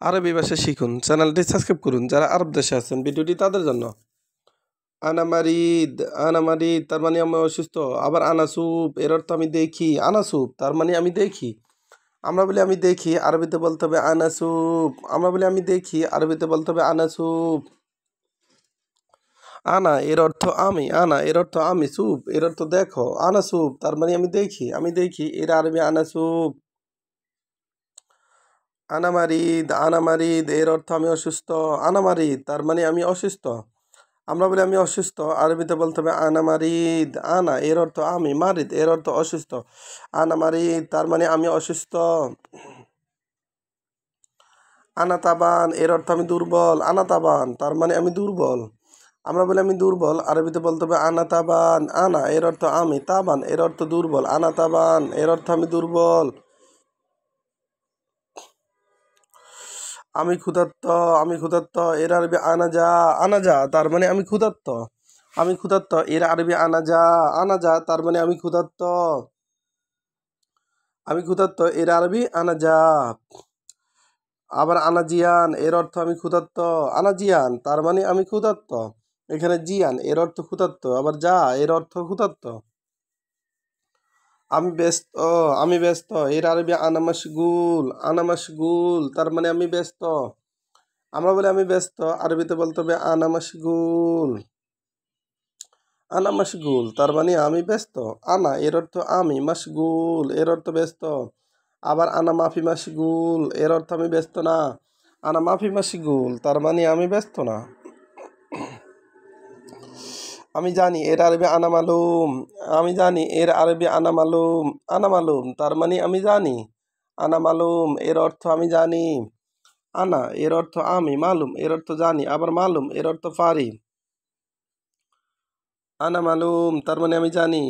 আরবি ভাষা শিখুন, চ্যানেলটি সাবস্ক্রাইব করুন। যারা আরব দেশে আছেন ভিডিওটি তাদের জন্য। আনামারিদ, আনামারিদ তার মানে আমি অসুস্থ। আবার আনাসুপ এর অর্থ আমি দেখি। আনাসুপ তার মানে আমি দেখি। আমরা বলি আমি দেখি, আরবিতে বলতে হবে আনাসুপ। আমরা বলি আমি দেখি, আরবিতে বলতে হবে আনাসুপ। আনা এর অর্থ আমি, আনা এর অর্থ আমি, সুপ এর অর্থ দেখো। আনাসুপ তার মানে আমি দেখি, আমি দেখি, এর আরবি আনাসুপ। আনামারিদ, আনামারিদ এর অর্থ আমি অসুস্থ। আনামারিদ তার মানে আমি অসুস্থ। আমরা বলি আমি অসুস্থ, আরবিতে বলতে হবে আনামারিদ। আনা এর অর্থ আমি, মারিদ এর অর্থ অসুস্থ। আনামারিদ তার মানে আমি অসুস্থ। আনাতাবান এর অর্থ আমি দুর্বল। আনাতাবান তার মানে আমি দুর্বল। আমরা বলি আমি দুর্বল, আরবিতে বলতে হবে আনাতাবান। আনা এর অর্থ আমি, তাবান এর অর্থ দুর্বল। আনাতাবান এর অর্থ আমি দুর্বল। আমি ক্ষুধার্ত, আমি ক্ষুধার্ত এর আরবি আনাজা। আনাজা তার মানে আমি ক্ষুধার্ত। আমি ক্ষুধার্ত এর আরবি আনাজা। আনাজা তার মানে আমি ক্ষুধার্ত। আমি ক্ষুধার্ত এর আরবি আনাজা। আবার আনাজিয়ান এর অর্থ আমি ক্ষুধার্ত। আনাজিয়ান তার মানে আমি ক্ষুধার্ত। এখানে জিয়ান এর অর্থ ক্ষুধার্ত, আবার যা এর অর্থ ক্ষুধার্ত। আমি ব্যস্ত, আমি ব্যস্ত এর আরবি আনা মাশগুল। আনা মাশগুল তার মানে আমি ব্যস্ত। আমরা বলি আমি ব্যস্ত, আরবিতে বলতে হবে আনা মাশগুল। আনা মাশগুল তার মানে আমি ব্যস্ত। আনা এর অর্থ আমি, মাশগুল এর অর্থ ব্যস্ত। আবার আনা মাফি মাশগুল এর অর্থ আমি ব্যস্ত না। আনা মাফি মাশগুল তার মানে আমি ব্যস্ত না। আমি জানি এর আরবি আনা মালুম। আমি জানি এর আরবি আনা মালুম। আনা মালুম তার মানে আমি জানি। আনা মালুম এর অর্থ আমি জানি। আনা এর অর্থ আমি, মালুম এর অর্থ জানি, আবার মালুম এর অর্থ পারি। আনা মালুম তার মানে আমি জানি।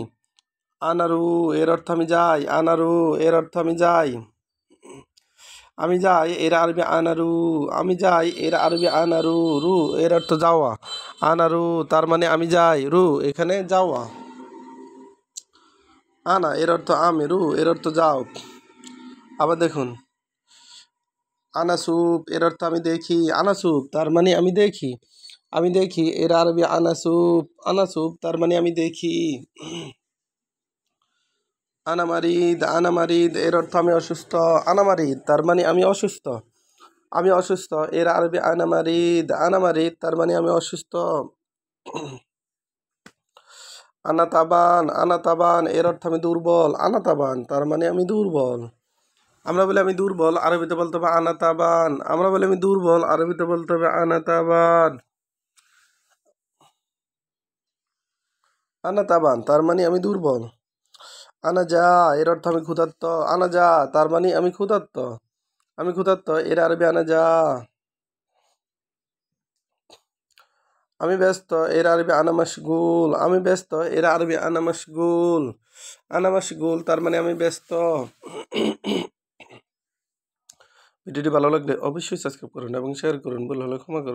আনারু এর অর্থ আমি যাই। আনারু এর অর্থ আমি যাই। আমি যাই এর আরবি আনারু। আমি যাই এর আরবি আনারু। রু এর অর্থ যাওয়া। আনারু তার মানে আমি যাই, রু এখানে যাওয়া। আনা এর অর্থ আমি, রু এর অর্থ যাও। আবার দেখুন, আনাসুপ এর অর্থ আমি দেখি। আনাসুপ তার মানে আমি দেখি। আমি দেখি এর আরবি আনাসুপ। আনাসুপ তার মানে আমি দেখি। আনামারিদ, আনামারিদ এর অর্থ আমি অসুস্থ। আনামারিদ তার মানে আমি অসুস্থ। আমি অসুস্থ এর আরবি আনামারিদ। আনামারিদ তার মানে আমি অসুস্থ। আনাতাবান, আনাতাবান এর অর্থ আমি দুর্বল। আনাতাবান তার মানে আমি দুর্বল। আমরা বলি আমি দুর্বল, আরবিতে বলতে হবে আনাতাবান। আমরা বলি আমি দুর্বল, আরবিতে বলতে হবে আনাতাবান। আনাতাবান তার মানে আমি দুর্বল। আনাজা এর অর্থ আমি ক্ষুধার্ত। আনাজা তার মানে আমি ক্ষুধার্ত। আমি ক্ষুধার্ত এর আরবি আনাজা। আমি ব্যস্ত এর আরবি আনা মাশগুল। আমি ব্যস্ত এর আরবি আনা মাশগুল। আনা মাশগুল তার মানে আমি ব্যস্ত। ভিডিওটি ভালো লাগলে অবশ্যই সাবস্ক্রাইব করুন এবং শেয়ার করুন, ভুল হলে ক্ষমা করুন।